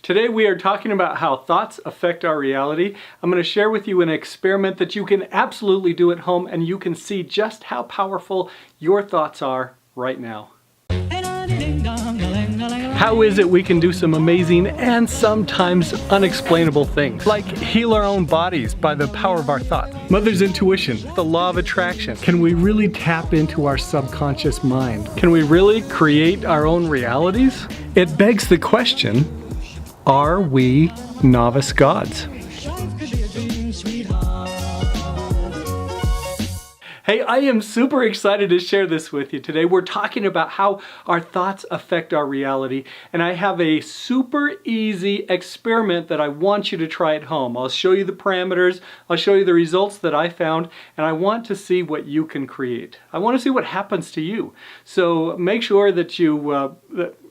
Today we are talking about how thoughts affect our reality. I'm going to share with you an experiment that you can absolutely do at home, and you can see just how powerful your thoughts are right now. How is it we can do some amazing and sometimes unexplainable things, like heal our own bodies by the power of our thoughts? Mother's intuition, the law of attraction. Can we really tap into our subconscious mind? Can we really create our own realities? It begs the question, are we novice gods? Hey, I am super excited to share this with you today. We're talking about how our thoughts affect our reality, and I have a super easy experiment that I want you to try at home. I'll show you the parameters, I'll show you the results that I found, and I want to see what you can create. I want to see what happens to you. So make sure that you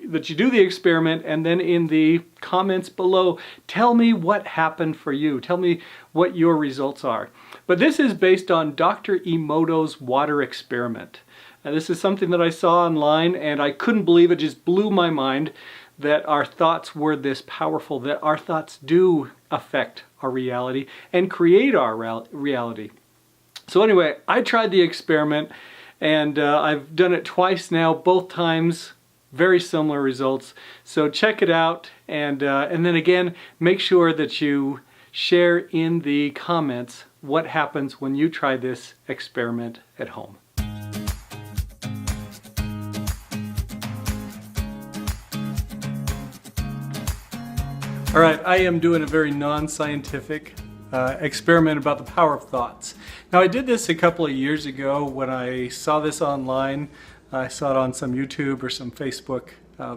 do the experiment, and then in the comments below, tell me what happened for you. Tell me what your results are. But this is based on Dr. Emoto's water experiment. Now, this is something that I saw online, and I couldn't believe it. Just blew my mind that our thoughts were this powerful, that our thoughts do affect our reality and create our reality. So anyway, I tried the experiment, and I've done it twice now, both times very similar results. So check it out, and then again, make sure that you share in the comments what happens when you try this experiment at home. All right, I am doing a very non-scientific experiment about the power of thoughts. Now, I did this a couple of years ago when I saw this online. I saw it on some YouTube or some Facebook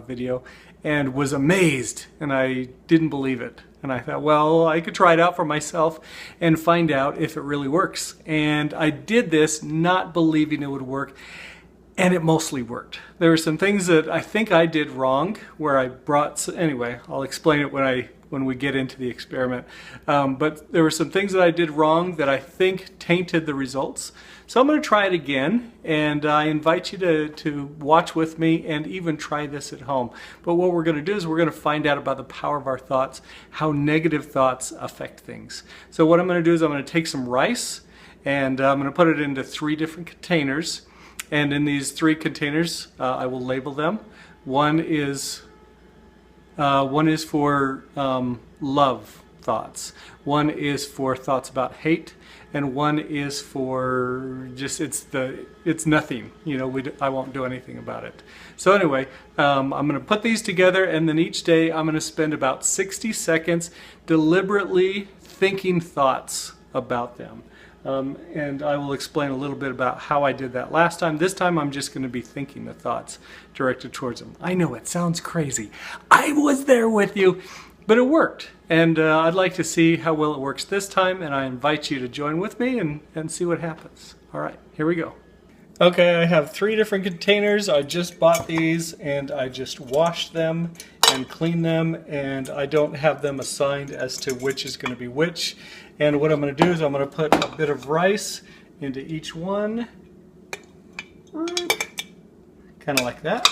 video and was amazed, and I didn't believe it. And I thought, well, I could try it out for myself and find out if it really works. And I did this not believing it would work, and it mostly worked. There were some things that I think I did wrong where I brought, anyway, I'll explain it when we get into the experiment. But there were some things that I did wrong that I think tainted the results. So I'm going to try it again, and I invite you to watch with me and even try this at home. But what we're going to do is we're going to find out about the power of our thoughts, how negative thoughts affect things. So what I'm going to do is I'm going to take some rice, and I'm going to put it into 3 different containers. And in these 3 containers, I will label them. One is for love thoughts. One is for thoughts about hate, and one is for just it's nothing. You know, I won't do anything about it. So anyway, I'm going to put these together, and then each day I'm going to spend about 60 seconds deliberately thinking thoughts about them. And I will explain a little bit about how I did that last time. This time I'm just going to be thinking the thoughts directed towards them. I know it sounds crazy. I was there with you, but it worked. And I'd like to see how well it works this time, and I invite you to join with me and see what happens. All right, here we go. Okay, I have 3 different containers. I just bought these, and I just washed them and cleaned them, and I don't have them assigned as to which is going to be which. And what I'm going to do is I'm going to put a bit of rice into each one, kind of like that,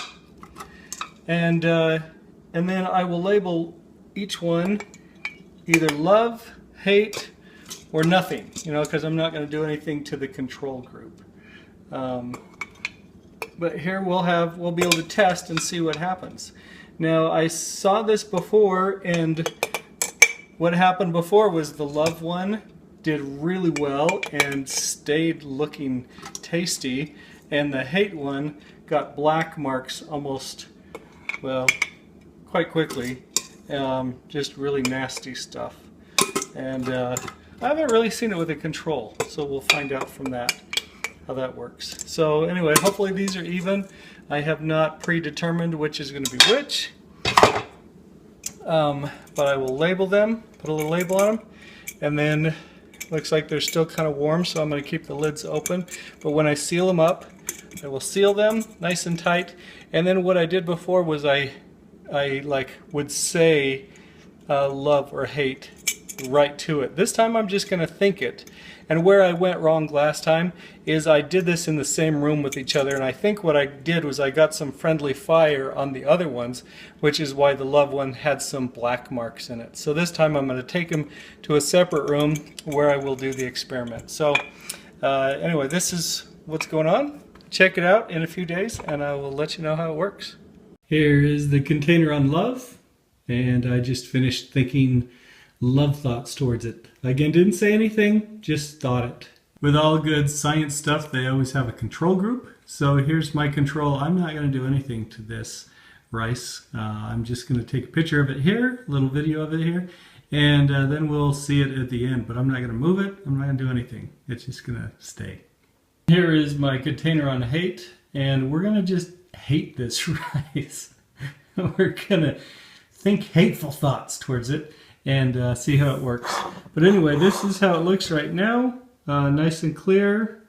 and then I will label each one either love, hate, or nothing, you know, because I'm not going to do anything to the control group. But here we'll be able to test and see what happens. Now, I saw this before, and what happened before was the love one did really well and stayed looking tasty, and the hate one got black marks almost, well, quite quickly. Just really nasty stuff. And I haven't really seen it with a control, so we'll find out from that how that works. So anyway, hopefully these are even. I have not predetermined which is going to be which. But I will label them, put a little label on them, and then looks like they're still kind of warm, so I'm going to keep the lids open. But when I seal them up, I will seal them nice and tight. And then what I did before was I like would say love or hate right to it. This time I'm just going to think it. And where I went wrong last time is I did this in the same room with each other, and I think what I did was I got some friendly fire on the other ones, which is why the love one had some black marks in it. So this time I'm going to take them to a separate room where I will do the experiment. So anyway, this is what's going on. Check it out in a few days and I will let you know how it works. Here is the container on love, and I just finished thinking love thoughts towards it. Again, didn't say anything, just thought it. With all good science stuff, they always have a control group. So here's my control. I'm not going to do anything to this rice. I'm just going to take a picture of it here, a little video of it here, and then we'll see it at the end. But I'm not going to move it. I'm not going to do anything. It's just going to stay. Here is my container on hate, and we're going to just hate this rice. We're going to think hateful thoughts towards it and see how it works. But anyway, this is how it looks right now. Nice and clear.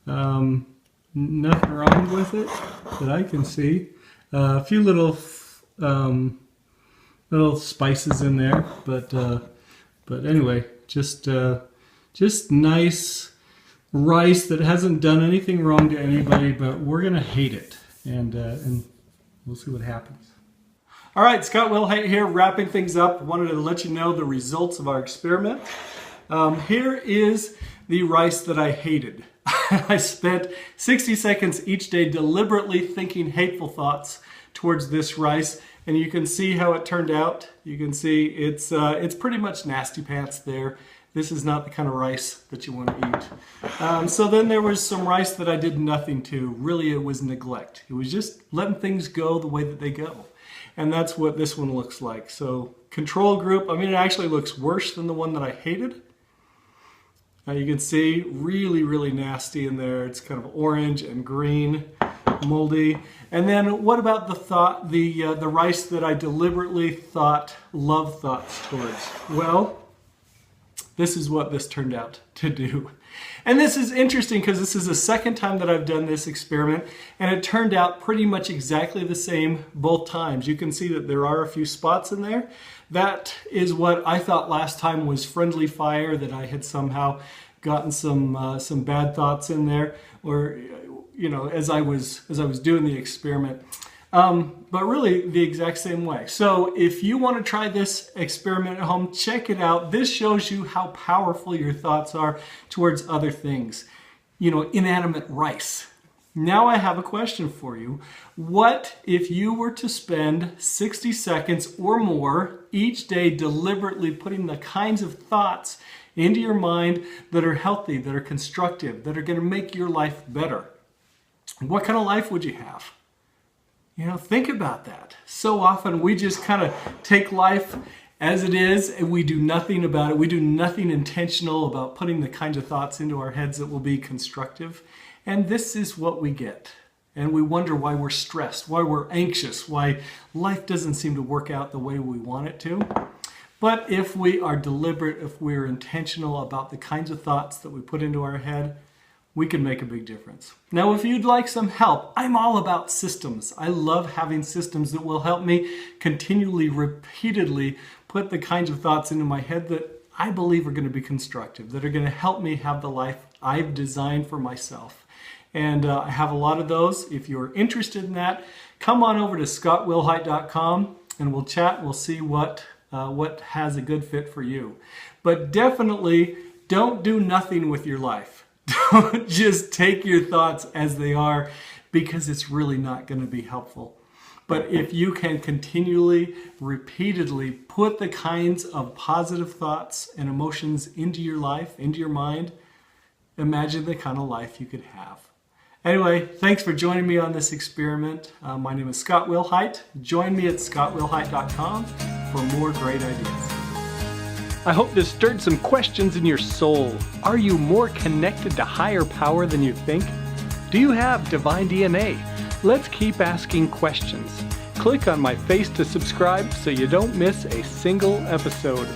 Nothing wrong with it that I can see. A few little spices in there, but anyway, just nice rice that hasn't done anything wrong to anybody, but we're gonna hate it, and we'll see what happens. All right, Scott Wilhite here, wrapping things up. Wanted to let you know the results of our experiment. Here is the rice that I hated. I spent 60 seconds each day deliberately thinking hateful thoughts towards this rice, and you can see how it turned out. You can see it's pretty much nasty pants there. This is not the kind of rice that you want to eat. So then there was some rice that I did nothing to. Really, it was neglect. It was just letting things go the way that they go. And that's what this one looks like. So control group, I mean, it actually looks worse than the one that I hated. You can see really, really nasty in there. It's kind of orange and green, moldy. And then what about the rice that I deliberately thought love thoughts towards? Well, this is what this turned out to do. And this is interesting because this is the second time that I've done this experiment, and it turned out pretty much exactly the same both times. You can see that there are a few spots in there. That is what I thought last time was friendly fire, that I had somehow gotten some bad thoughts in there, or you know, as I was doing the experiment. But really the exact same way. So if you want to try this experiment at home, check it out. This shows you how powerful your thoughts are towards other things. You know, inanimate rice. Now I have a question for you. What if you were to spend 60 seconds or more each day deliberately putting the kinds of thoughts into your mind that are healthy, that are constructive, that are going to make your life better? What kind of life would you have? You know, think about that. So often we just kind of take life as it is and we do nothing about it. We do nothing intentional about putting the kinds of thoughts into our heads that will be constructive. And this is what we get. And we wonder why we're stressed, why we're anxious, why life doesn't seem to work out the way we want it to. But if we are deliberate, if we're intentional about the kinds of thoughts that we put into our head, we can make a big difference. Now, if you'd like some help, I'm all about systems. I love having systems that will help me continually, repeatedly put the kinds of thoughts into my head that I believe are going to be constructive, that are going to help me have the life I've designed for myself. And I have a lot of those. If you're interested in that, come on over to scottwilhite.com and we'll chat. We'll see what has a good fit for you. But definitely don't do nothing with your life. Don't just take your thoughts as they are, because it's really not going to be helpful. But if you can continually, repeatedly put the kinds of positive thoughts and emotions into your life, into your mind, imagine the kind of life you could have. Anyway, thanks for joining me on this experiment. My name is Scott Wilhite. Join me at scottwilhite.com for more great ideas. I hope this stirred some questions in your soul. Are you more connected to higher power than you think? Do you have divine DNA? Let's keep asking questions. Click on my face to subscribe so you don't miss a single episode.